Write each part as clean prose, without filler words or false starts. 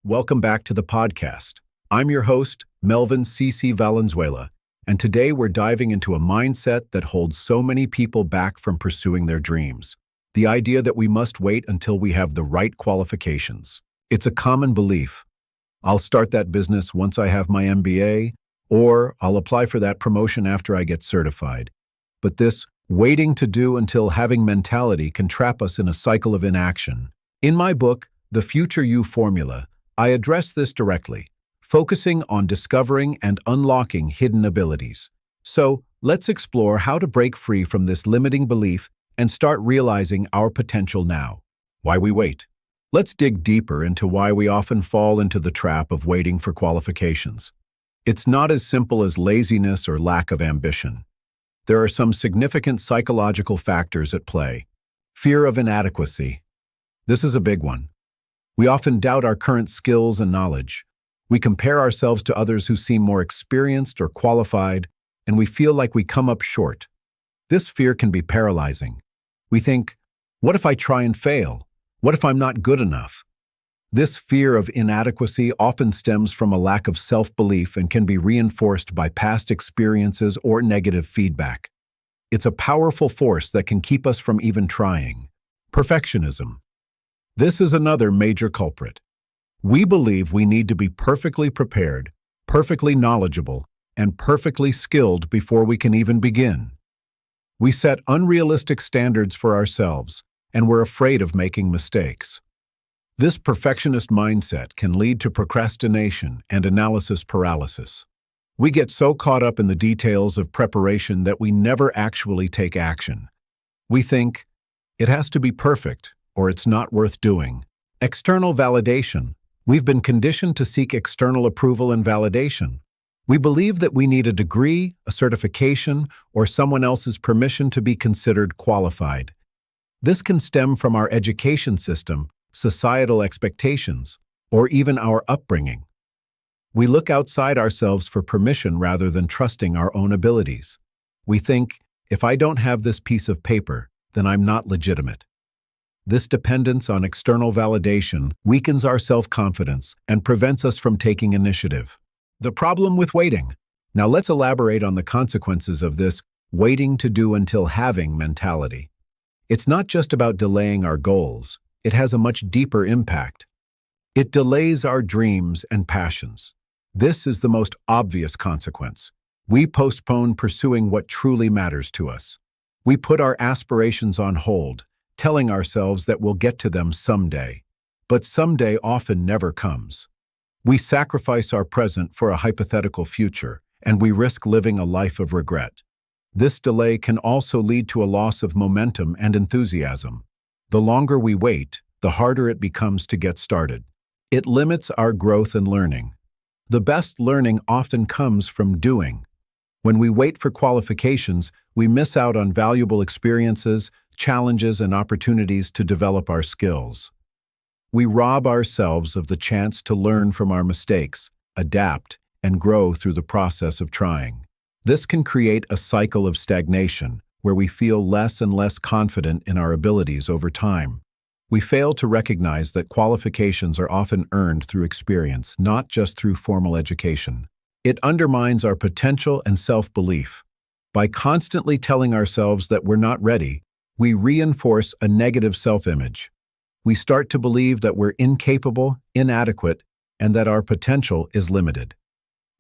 Welcome back to the podcast. I'm your host, Melvyn C.C. Valenzuela, and today we're diving into a mindset that holds so many people back from pursuing their dreams. The idea that we must wait until we have the right qualifications. It's a common belief. I'll start that business once I have my MBA, or I'll apply for that promotion after I get certified. But this waiting to do until having mentality can trap us in a cycle of inaction. In my book, The Future You Formula, I address this directly, focusing on discovering and unlocking hidden abilities. So, let's explore how to break free from this limiting belief and start realizing our potential now. Why we wait. Let's dig deeper into why we often fall into the trap of waiting for qualifications. It's not as simple as laziness or lack of ambition. There are some significant psychological factors at play. Fear of inadequacy. This is a big one. We often doubt our current skills and knowledge. We compare ourselves to others who seem more experienced or qualified, and we feel like we come up short. This fear can be paralyzing. We think, what if I try and fail? What if I'm not good enough? This fear of inadequacy often stems from a lack of self-belief and can be reinforced by past experiences or negative feedback. It's a powerful force that can keep us from even trying. Perfectionism. This is another major culprit. We believe we need to be perfectly prepared, perfectly knowledgeable, and perfectly skilled before we can even begin. We set unrealistic standards for ourselves, and we're afraid of making mistakes. This perfectionist mindset can lead to procrastination and analysis paralysis. We get so caught up in the details of preparation that we never actually take action. We think, it has to be perfect, or it's not worth doing. External validation. We've been conditioned to seek external approval and validation. We believe that we need a degree, a certification, or someone else's permission to be considered qualified. This can stem from our education system, societal expectations, or even our upbringing. We look outside ourselves for permission rather than trusting our own abilities. We think, if I don't have this piece of paper, then I'm not legitimate. This dependence on external validation weakens our self-confidence and prevents us from taking initiative. The problem with waiting. Now let's elaborate on the consequences of this waiting to do until having mentality. It's not just about delaying our goals. It has a much deeper impact. It delays our dreams and passions. This is the most obvious consequence. We postpone pursuing what truly matters to us. We put our aspirations on hold, telling ourselves that we'll get to them someday. But someday often never comes. We sacrifice our present for a hypothetical future, and we risk living a life of regret. This delay can also lead to a loss of momentum and enthusiasm. The longer we wait, the harder it becomes to get started. It limits our growth and learning. The best learning often comes from doing. When we wait for qualifications, we miss out on valuable experiences, challenges, and opportunities to develop our skills. We rob ourselves of the chance to learn from our mistakes, adapt, and grow through the process of trying. This can create a cycle of stagnation, where we feel less and less confident in our abilities over time. We fail to recognize that qualifications are often earned through experience, not just through formal education. It undermines our potential and self-belief. By constantly telling ourselves that we're not ready, we reinforce a negative self-image. We start to believe that we're incapable, inadequate, and that our potential is limited.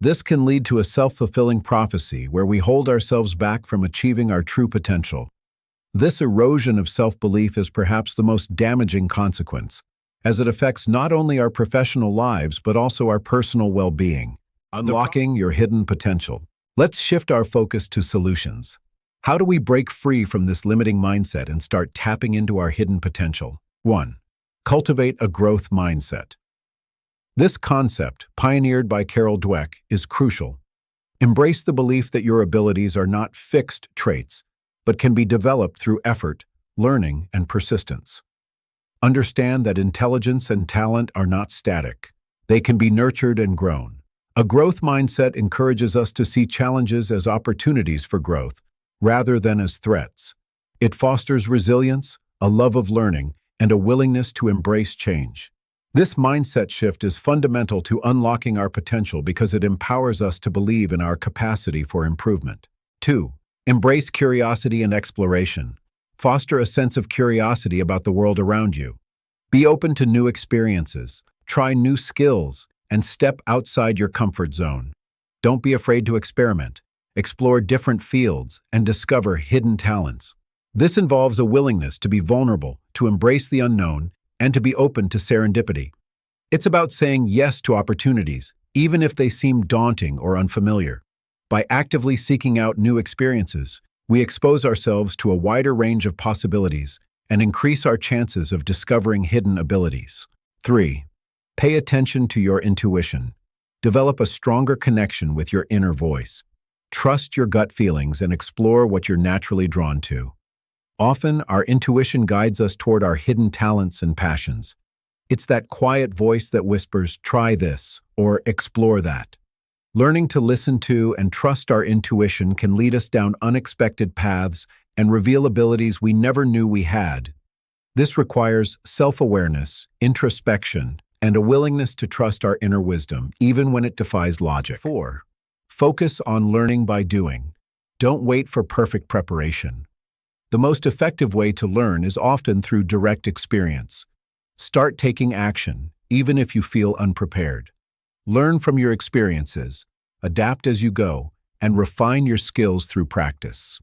This can lead to a self-fulfilling prophecy where we hold ourselves back from achieving our true potential. This erosion of self-belief is perhaps the most damaging consequence, as it affects not only our professional lives but also our personal well-being. Unlocking your hidden potential. Let's shift our focus to solutions. How do we break free from this limiting mindset and start tapping into our hidden potential? 1. Cultivate a growth mindset. This concept, pioneered by Carol Dweck, is crucial. Embrace the belief that your abilities are not fixed traits, but can be developed through effort, learning, and persistence. Understand that intelligence and talent are not static. They can be nurtured and grown. A growth mindset encourages us to see challenges as opportunities for growth, rather than as threats. It fosters resilience, a love of learning, and a willingness to embrace change. This mindset shift is fundamental to unlocking our potential because it empowers us to believe in our capacity for improvement. 2. Embrace curiosity and exploration. Foster a sense of curiosity about the world around you. Be open to new experiences, try new skills, and step outside your comfort zone. Don't be afraid to experiment, explore different fields, and discover hidden talents. This involves a willingness to be vulnerable, to embrace the unknown, and to be open to serendipity. It's about saying yes to opportunities, even if they seem daunting or unfamiliar. By actively seeking out new experiences, we expose ourselves to a wider range of possibilities and increase our chances of discovering hidden abilities. 3. Pay attention to your intuition. Develop a stronger connection with your inner voice. Trust your gut feelings and explore what you're naturally drawn to. Often, our intuition guides us toward our hidden talents and passions. It's that quiet voice that whispers, "Try this," or "Explore that." Learning to listen to and trust our intuition can lead us down unexpected paths and reveal abilities we never knew we had. This requires self-awareness, introspection, and a willingness to trust our inner wisdom, even when it defies logic. 4. Focus on learning by doing. Don't wait for perfect preparation. The most effective way to learn is often through direct experience. Start taking action, even if you feel unprepared. Learn from your experiences, adapt as you go, and refine your skills through practice.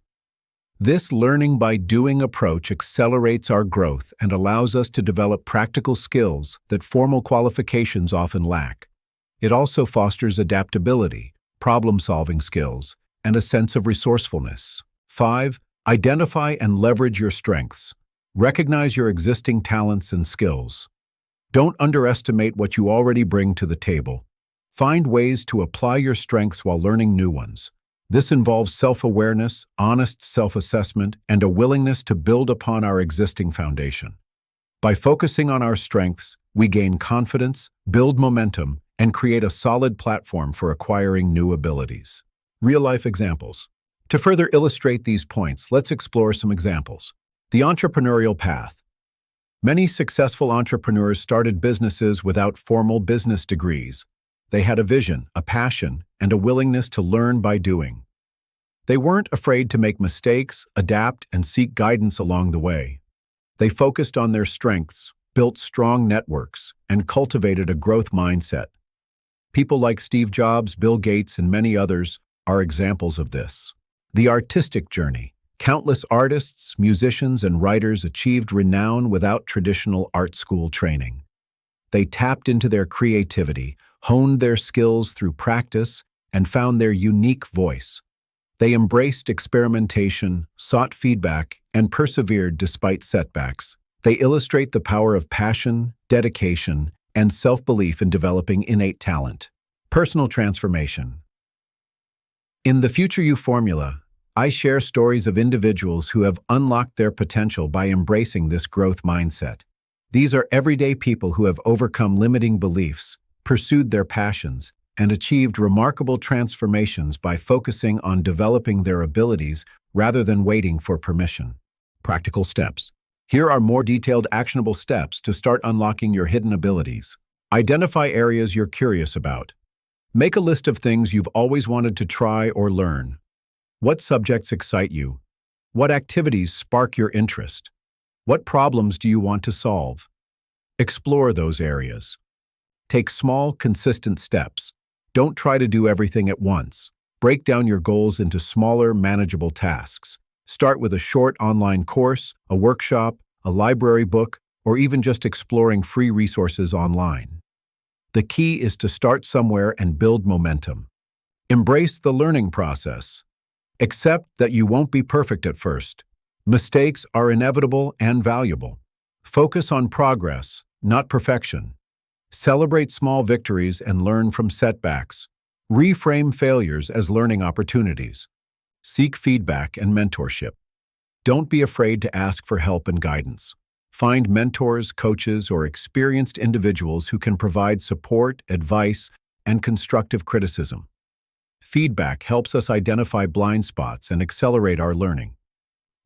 This learning by doing approach accelerates our growth and allows us to develop practical skills that formal qualifications often lack. It also fosters adaptability, problem-solving skills, and a sense of resourcefulness. 5. Identify and leverage your strengths. Recognize your existing talents and skills. Don't underestimate what you already bring to the table. Find ways to apply your strengths while learning new ones. This involves self-awareness, honest self-assessment, and a willingness to build upon our existing foundation. By focusing on our strengths, we gain confidence, build momentum, and create a solid platform for acquiring new abilities. Real-life examples. To further illustrate these points, let's explore some examples. The entrepreneurial path. Many successful entrepreneurs started businesses without formal business degrees. They had a vision, a passion, and a willingness to learn by doing. They weren't afraid to make mistakes, adapt, and seek guidance along the way. They focused on their strengths, built strong networks, and cultivated a growth mindset. People like Steve Jobs, Bill Gates, and many others are examples of this. The artistic journey. Countless artists, musicians, and writers achieved renown without traditional art school training. They tapped into their creativity, honed their skills through practice, and found their unique voice. They embraced experimentation, sought feedback, and persevered despite setbacks. They illustrate the power of passion, dedication, and self-belief in developing innate talent. Personal transformation. In the Future You formula, I share stories of individuals who have unlocked their potential by embracing this growth mindset. These are everyday people who have overcome limiting beliefs, pursued their passions, and achieved remarkable transformations by focusing on developing their abilities rather than waiting for permission. Practical steps. Here are more detailed actionable steps to start unlocking your hidden abilities. Identify areas you're curious about. Make a list of things you've always wanted to try or learn. What subjects excite you? What activities spark your interest? What problems do you want to solve? Explore those areas. Take small, consistent steps. Don't try to do everything at once. Break down your goals into smaller, manageable tasks. Start with a short online course, a workshop, a library book, or even just exploring free resources online. The key is to start somewhere and build momentum. Embrace the learning process. Accept that you won't be perfect at first. Mistakes are inevitable and valuable. Focus on progress, not perfection. Celebrate small victories and learn from setbacks. Reframe failures as learning opportunities. Seek feedback and mentorship. Don't be afraid to ask for help and guidance. Find mentors, coaches, or experienced individuals who can provide support, advice, and constructive criticism. Feedback helps us identify blind spots and accelerate our learning.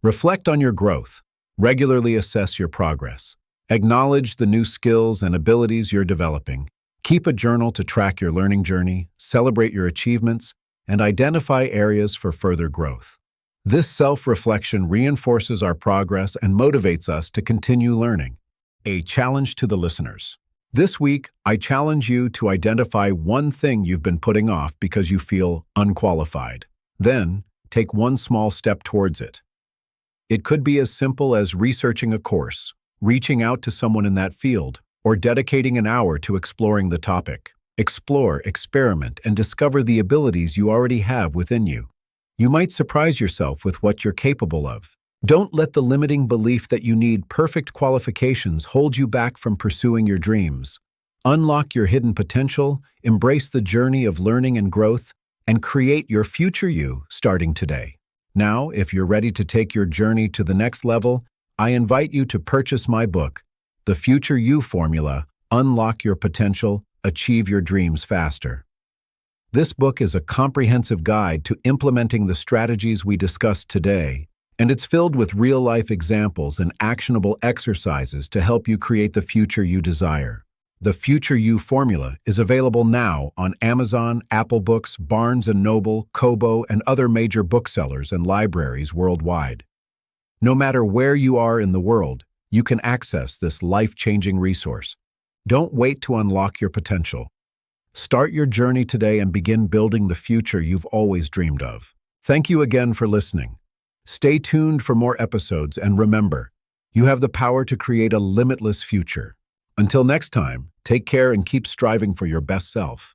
Reflect on your growth. Regularly assess your progress. Acknowledge the new skills and abilities you're developing. Keep a journal to track your learning journey, celebrate your achievements, and identify areas for further growth. This self-reflection reinforces our progress and motivates us to continue learning. A challenge to the listeners. This week, I challenge you to identify one thing you've been putting off because you feel unqualified. Then, take one small step towards it. It could be as simple as researching a course, reaching out to someone in that field, or dedicating an hour to exploring the topic. Explore, experiment, and discover the abilities you already have within you. You might surprise yourself with what you're capable of. Don't let the limiting belief that you need perfect qualifications hold you back from pursuing your dreams. Unlock your hidden potential, embrace the journey of learning and growth, and create your future you starting today. Now, if you're ready to take your journey to the next level, I invite you to purchase my book, The Future You Formula: Unlock Your Potential, Achieve Your Dreams Faster. This book is a comprehensive guide to implementing the strategies we discussed today, and it's filled with real-life examples and actionable exercises to help you create the future you desire. The Future You Formula is available now on Amazon, Apple Books, Barnes & Noble, Kobo, and other major booksellers and libraries worldwide. No matter where you are in the world, you can access this life-changing resource. Don't wait to unlock your potential. Start your journey today and begin building the future you've always dreamed of. Thank you again for listening. Stay tuned for more episodes, and remember, you have the power to create a limitless future. Until next time, take care and keep striving for your best self.